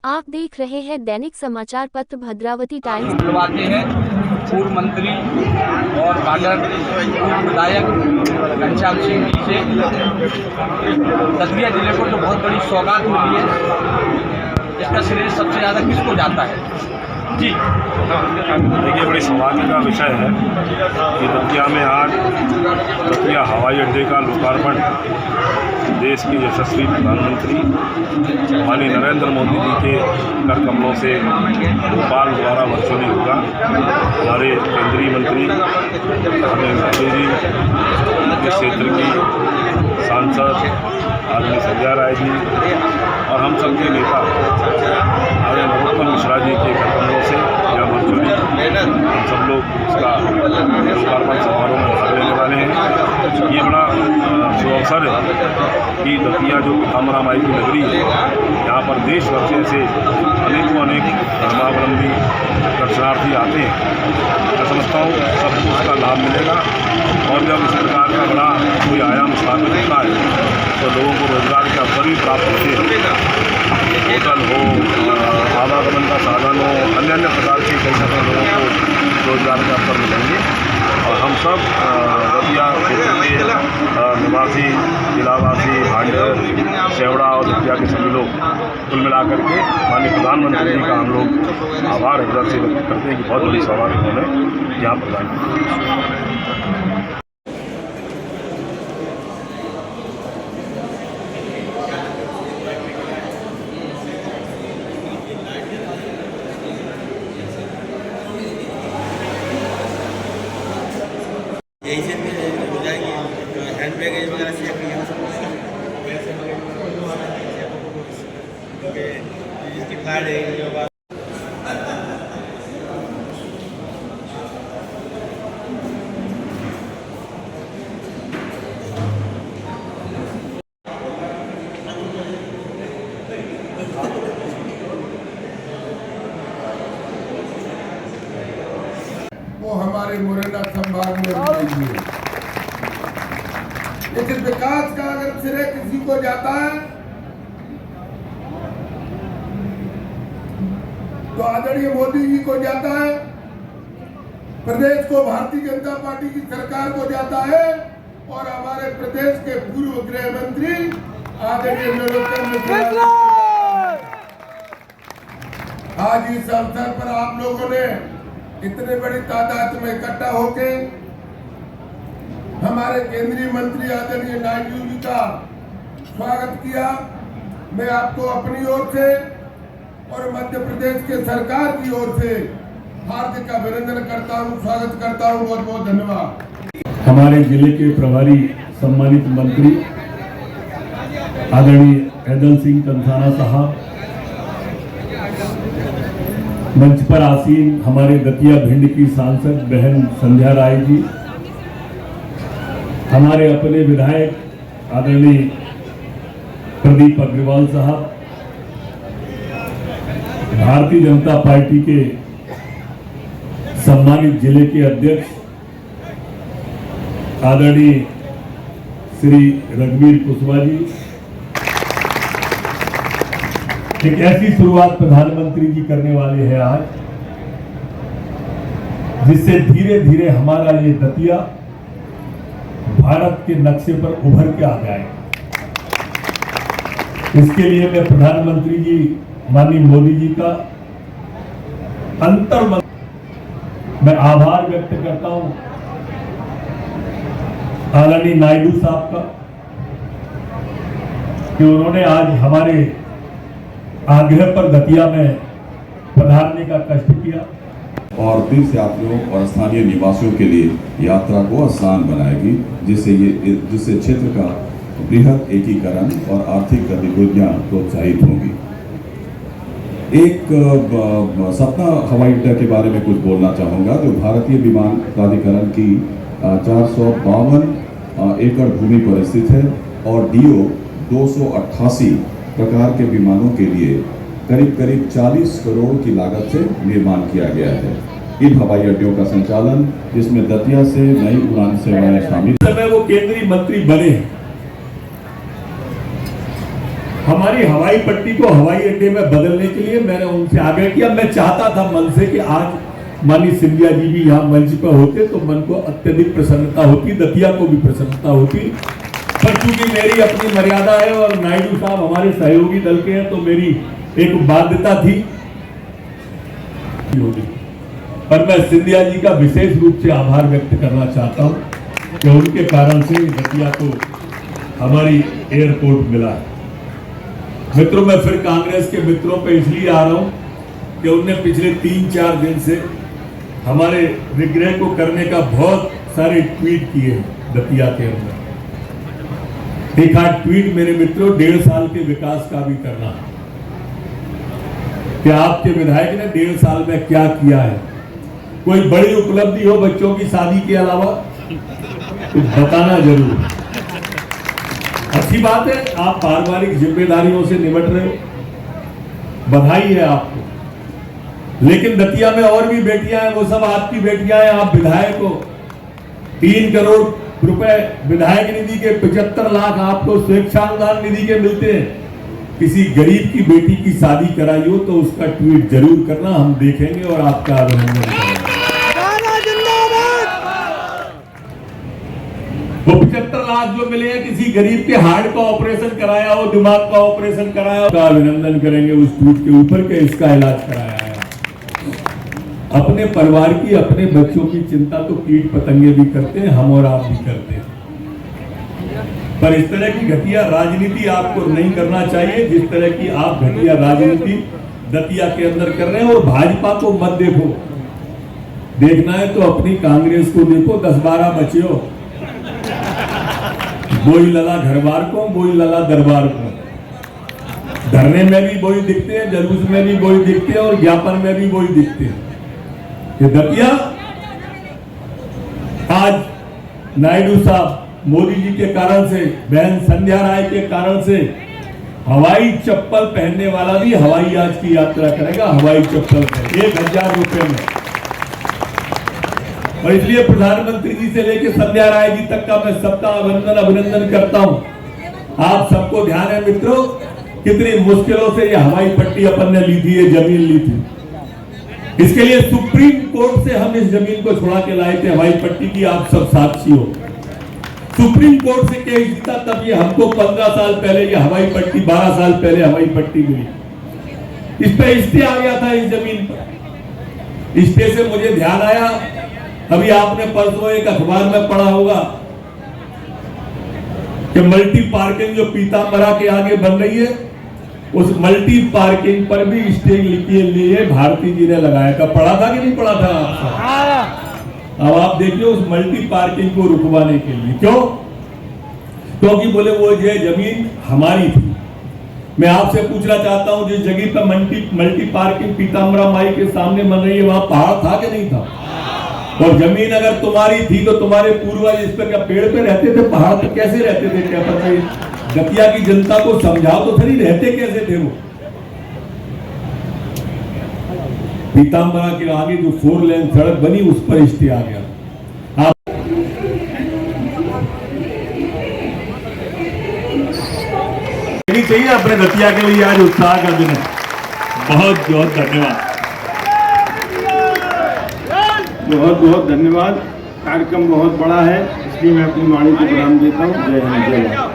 आप देख रहे हैं दैनिक समाचार पत्र भद्रावती टाइम्स। बुलवाते हैं पूर्व मंत्री और कांग्रेस पूर्व विधायक घनश्याम सिंह जी से दतिया जिले को तो बहुत बड़ी सौगात मिली है। इसका श्रेय सबसे ज़्यादा किसको जाता है? जी देखिए, बड़ी सौभाग्य का विषय है कि दतिया में आज दतिया हवाई अड्डे का लोकार्पण देश के यशस्वी प्रधानमंत्री माननीय नरेंद्र मोदी जी के कर कमलों से भोपाल द्वारा वर्चुअली होगा। हमारे केंद्रीय मंत्री माननीय मोदी जी के क्षेत्र की सांसद आदरणीय संजय राय जी और हम सबके नेता आदरणीय नरोत्तम मिश्रा जी के कर कमलों से यहाँ वर्चुअली हम सब लोग इसका लोकार्पण समारोह में भाग लेने वाले हैं। ये बड़ा शुभ अवसर है कि दतिया जो पिताम्बरा माई की नगरी है, यहाँ पर देश भर से ऐसे अनेक धर्मावलंबी दर्शनार्थी आते हैं। मैं समझता हूँ सबको उसका लाभ मिलेगा और जब इस प्रकार का बड़ा कोई आयाम स्थापित होता है तो लोगों को रोजगार के अवसर भी प्राप्त होते हैं। होटल हो, आवागमन का साधन हो, अन्य प्रकार के कई सारे लोगों को रोजगार के अवसर मिलेंगे और हम सब दतिया क्षेत्र के निवासी, जिलावासी, हांडर, शेवड़ा और दतिया के सभी लोग कुल मिलाकर के माननीय प्रधानमंत्री जी का हम लोग आभार हृदय से व्यक्त करते हैं कि बहुत बड़ी सौगात उन्होंने यहाँ प्रदान की। यही से हो जाएगी हैंड बैगेज वगैरह से इसकी फ्लाइट है। वो हमारे मुरैना संभाग में होनी चाहिए। लेकिन विकास का अगर श्रेय किसी को जाता है तो आदरणीय मोदी जी को जाता है, प्रदेश को भारतीय जनता पार्टी की सरकार को जाता है और हमारे प्रदेश के पूर्व गृह मंत्री आदरणीय नरोत्तम मिश्रा। आज इस अवसर पर आप लोगों ने इतने बड़ी तादाद में इकट्ठा होके हमारे केंद्रीय मंत्री आदरणीय नायडू जी का स्वागत किया। मैं आपको अपनी ओर से और मध्य प्रदेश के सरकार की ओर से हार्दिक अभिनंदन करता हूं, स्वागत करता हूं। बहुत बहुत धन्यवाद। हमारे जिले के प्रभारी सम्मानित मंत्री आदरणीय हैदल सिंह कंसाना साहब, मंच पर आसीन हमारे दतिया भिंड की सांसद बहन संध्या राय जी, हमारे अपने विधायक आदरणीय प्रदीप अग्रवाल साहब, भारतीय जनता पार्टी के सम्मानित जिले के अध्यक्ष आदरणीय श्री रघुवीर कुशवाहा जी। एक ऐसी शुरुआत प्रधानमंत्री जी करने वाले हैं आज, जिससे धीरे धीरे हमारा ये दतिया भारत के नक्शे पर उभर के आ जाए। इसके लिए मैं प्रधानमंत्री जी माननीय मोदी जी का अंतर्मन मैं आभार व्यक्त करता हूं, आदरणीय नायडू साहब का, कि उन्होंने आज हमारे आग्रह पर दतिया में पधारने का कष्ट किया और तीर्थ यात्रियों और स्थानीय निवासियों के लिए यात्रा को आसान बनाएगी, जिससे क्षेत्र का बृहद एकीकरण और आर्थिक गतिविधियां प्रोत्साहित होंगी। एक सपना हवाई अड्डा के बारे में कुछ बोलना चाहूँगा, जो भारतीय विमान प्राधिकरण की 452 एकड़ भूमि पर स्थित है और DO 288 प्रकार के विमानों के लिए करीब 40 करोड़ की लागत से निर्माण किया गया है। इन हवाई अड्डों का संचालन, जिसमें दतिया से नई उड़ान सेवाएं शामिल। समय वो केंद्रीय मंत्री बने हमारी हवाई पट्टी को हवाई अड्डे में बदलने के लिए मैंने उनसे आग्रह किया। मैं चाहता था मन से कि आज माननीय सिंधिया जी भी यहाँ मंच पर होते तो मन को अत्यधिक प्रसन्नता होती, दतिया को भी प्रसन्नता होती, पर चूंकि मेरी अपनी मर्यादा है और नायडू साहब हमारे सहयोगी दल के हैं तो मेरी एक बाध्यता थी। पर मैं सिंधिया जी का विशेष रूप से आभार व्यक्त करना चाहता हूं कि उनके कारण से दतिया को हमारी एयरपोर्ट मिला है। मित्रों, मैं फिर कांग्रेस के मित्रों पे इसलिए आ रहा हूं कि उनने पिछले 3-4 दिन से हमारे विग्रह को करने का बहुत सारे ट्वीट किए हैं दतिया के अंदर। एक आध ट्वीट मेरे मित्रों 1.5 साल के विकास का भी करना है कि आपके विधायक ने 1.5 साल में क्या किया है। कोई बड़ी उपलब्धि हो बच्चों की शादी के अलावा तो बताना जरूर। अच्छी बात है, आप पारिवारिक जिम्मेदारियों से निपट रहे हो, बधाई है आपको। लेकिन दतिया में और भी बेटियां हैं, वो सब आपकी बेटियां हैं। आप विधायक हो, 3 करोड़ रुपए विधायक निधि के, 75 लाख आपको स्वेच्छानुदान निधि के मिलते हैं। किसी गरीब की बेटी की शादी कराई हो तो उसका ट्वीट जरूर करना, हम देखेंगे और आपका अभिनंदन करेंगे। वो 75 लाख जो मिले हैं, किसी गरीब के हार्ट का ऑपरेशन कराया हो, दिमाग का ऑपरेशन कराया हो, का अभिनंदन करेंगे उस ट्वीट के ऊपर के इसका इलाज कराया है। अपने परिवार की, अपने बच्चों की चिंता तो कीट पतंगे भी करते हैं, हम और आप भी करते हैं, पर इस तरह की घटिया राजनीति आपको नहीं करना चाहिए जिस तरह की आप घटिया राजनीति दतिया के अंदर कर रहे हैं। और भाजपा को मत देखो, देखना है तो अपनी कांग्रेस को देखो। 10-12 बचे हो, बोई लला घरबार को, बोई लला दरबार को। धरने में भी बोई दिखते हैं, जलूस में भी बोई दिखते हैं और ज्ञापन में भी बोई दिखते हैं। ये दतिया आज नायडू साहब, मोदी जी के कारण से, बहन संध्या राय के कारण से हवाई चप्पल पहनने वाला भी हवाई जहाज की यात्रा करेगा, हवाई चप्पल 1000 रुपए में। और इसलिए प्रधानमंत्री जी से लेकर संध्या राय जी तक का मैं सबका अभिनंदन करता हूं। आप सबको ध्यान है मित्रों, कितनी मुश्किलों से ये हवाई पट्टी अपन ने ली थी, ये जमीन ली थी। इसके लिए सुप्रीम कोर्ट से हम इस जमीन को छुड़ा के लाए थे, हवाई पट्टी की, आप सब साक्षी हो। सुप्रीम कोर्ट से केस जीता तब ये हमको 15 साल पहले ये हवाई पट्टी, 12 साल पहले हवाई पट्टी मिली। इस पे स्टे आ गया था इस जमीन पर। स्टे से मुझे ध्यान आया, अभी आपने परसों एक अखबार में पढ़ा होगा कि मल्टी पार्किंग जो पीताम्बरा के आगे बन रही है, उस मल्टी पार्किंग पर भी स्टे के लिए भारती जी ने लगाया था। पढ़ा था कि नहीं पढ़ा था आपसे? अब आप देखिए उस मल्टी पार्किंग को रुकवाने के लिए। क्यों? क्योंकि बोले वो ये जमीन हमारी थी। मैं आपसे पूछना चाहता हूं, जिस जगह पर मल्टी पार्किंग पीताम्बरा माई के सामने बन रही है, वहां पहाड़ था कि नहीं था? और जमीन अगर तुम्हारी थी तो तुम्हारे पूर्वज इस पर क्या पेड़ पे रहते थे, पहाड़ पे कैसे रहते थे? क्या पता दतिया की जनता को समझाओ तो सही, रहते कैसे थे वो? पीताम्बरा के आगे जो 4 लेन सड़क बनी उस पर स्टे आ गया। आप चाहिए अपने दतिया के लिए आज उत्साह का दिन है। बहुत बहुत धन्यवाद, बहुत बहुत धन्यवाद। कार्यक्रम बहुत बड़ा है, इसलिए मैं अपनी वाणी को विराम देता हूँ। जय हिंद, जय भारत।